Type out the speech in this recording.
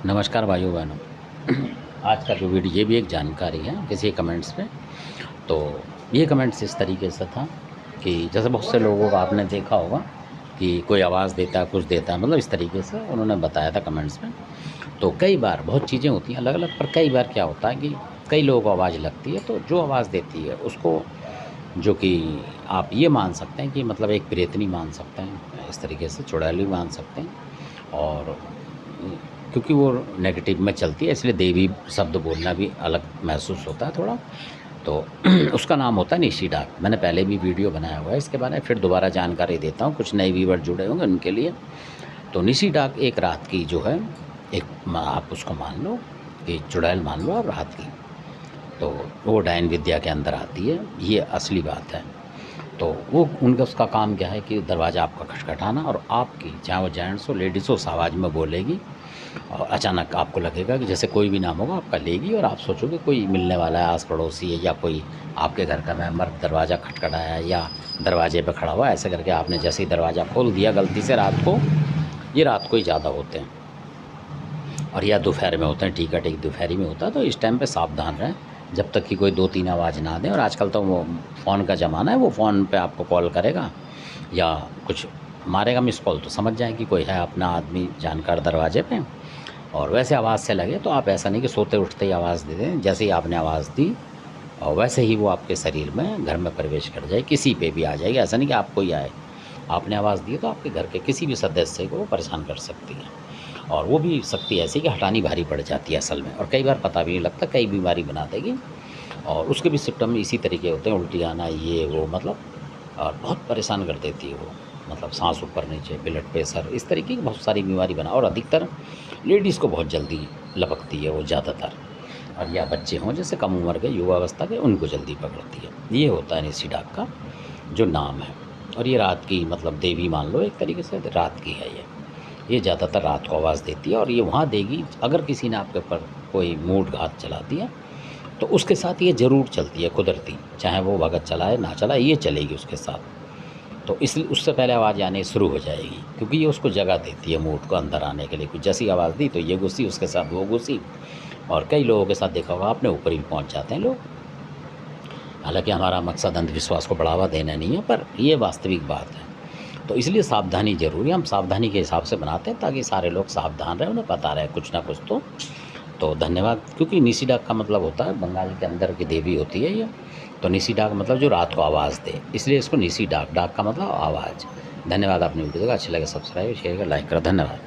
नमस्कार भाइयों बहनों। आज का जो वीडियो ये भी एक जानकारी है किसी कमेंट्स में। तो ये कमेंट्स इस तरीके से था कि जैसे बहुत से लोगों को आपने देखा होगा कि कोई आवाज़ देता है, कुछ देता है, मतलब इस तरीके से उन्होंने बताया था कमेंट्स में। तो कई बार बहुत चीज़ें होती हैं अलग-अलग, पर कई बार क्या होता है कि कई लोगों को आवाज़ लगती है, तो जो आवाज़ देती है उसको जो कि आप ये मान सकते हैं कि मतलब एक प्रेतनी मान सकते हैं, इस तरीके से चुड़ैल मान सकते हैं। और क्योंकि वो नेगेटिव में चलती है इसलिए देवी शब्द बोलना भी अलग महसूस होता है थोड़ा। तो उसका नाम होता है निशी डाक। मैंने पहले भी वीडियो बनाया हुआ है इसके बारे में, फिर दोबारा जानकारी देता हूँ, कुछ नए व्यूअर जुड़े होंगे उनके लिए। तो निशी डाक एक रात की जो है, एक आप उसको मान लो कि चुड़ैल मान लो आप रात की। तो वो डायन विद्या के अंदर आती है, ये असली बात है। तो वो उनका उसका काम क्या है कि दरवाज़ा आपका खटखटाना, और आपकी चाहे वो जेंट्स हो लेडीज़ हो उस आवाज़ में बोलेगी। और अचानक आपको लगेगा कि जैसे कोई भी नाम होगा आपका लेगी, और आप सोचोगे कोई मिलने वाला है, आस पड़ोसी है, या कोई आपके घर का मेंबर दरवाज़ा खटखटाया है या दरवाजे पे खड़ा हुआ है। ऐसे करके आपने जैसे ही दरवाज़ा खोल दिया गलती से रात को, ये रात को ही ज़्यादा होते हैं और या दोपहर में होते हैं, ठीक दोपहरी में होता है। तो इस टाइम पे सावधान रहें जब तक कि कोई 2-3 आवाज़ ना दें। और आजकल तो वो फ़ोन का ज़माना है, वो फ़ोन पे आपको कॉल करेगा या कुछ मारेगा मिस कॉल, तो समझ जाएं कि कोई है अपना आदमी जानकार दरवाजे पे। और वैसे आवाज़ से लगे तो आप ऐसा नहीं कि सोते उठते ही आवाज़ दे दें। जैसे ही आपने आवाज़ दी और वैसे ही वो आपके शरीर में घर में प्रवेश कर जाए, किसी पे भी आ जाएगी। ऐसा नहीं कि आपको ही आए, आपने आवाज़ दी तो आपके घर के किसी भी सदस्य को वो परेशान कर सकती है। और वो भी शक्ति ऐसी कि हटानी भारी पड़ जाती है असल में, और कई बार पता भी नहीं लगता, कई बीमारी बना देगी। और उसके भी सिम्पटम इसी तरीके होते हैं, उल्टी आना, ये वो, मतलब और बहुत परेशान कर देती है वो। मतलब सांस ऊपर नीचे, ब्लड प्रेशर, इस तरीके की बहुत सारी बीमारी बना। और अधिकतर लेडीज़ को बहुत जल्दी लपकती है वो ज़्यादातर, और या बच्चे हों जैसे कम उम्र के, युवावस्था के, उनको जल्दी पकड़ती है। ये होता है निशी डाक का जो नाम है। और ये रात की मतलब देवी मान लो, एक तरीके से रात की है ये ज़्यादातर रात को आवाज़ देती है। और ये वहाँ देगी अगर किसी ने आपके ऊपर कोई मूठ घात चला दिया, तो उसके साथ ये ज़रूर चलती है कुदरती, चाहे वो भगत चलाए ना चलाए, ये चलेगी उसके साथ। तो इसलिए उससे पहले आवाज़ आनी शुरू हो जाएगी, क्योंकि ये उसको जगह देती है मूठ को अंदर आने के लिए। कुछ जैसी आवाज़ दी तो ये घुसी, उसके साथ वो घुसी। और कई लोगों के साथ देखा होगा आपने, ऊपर भी पहुँच जाते हैं लोग। हालांकि हमारा मकसद अंधविश्वास को बढ़ावा देना नहीं है, पर ये वास्तविक बात है। तो इसलिए सावधानी ज़रूरी है। हम सावधानी के हिसाब से बनाते हैं ताकि सारे लोग सावधान रहें, उन्हें पता रहे कुछ ना कुछ। तो धन्यवाद। क्योंकि निशी डाक का मतलब होता है, बंगाल के अंदर की देवी होती है ये। तो निशी डाक मतलब जो रात को आवाज़ दे, इसलिए इसको निशी डाक, डाक का मतलब आवाज़। धन्यवाद। आपने वीडियो देखा, अच्छा लगे सब्सक्राइब शेयर कर लाइक करो। धन्यवाद।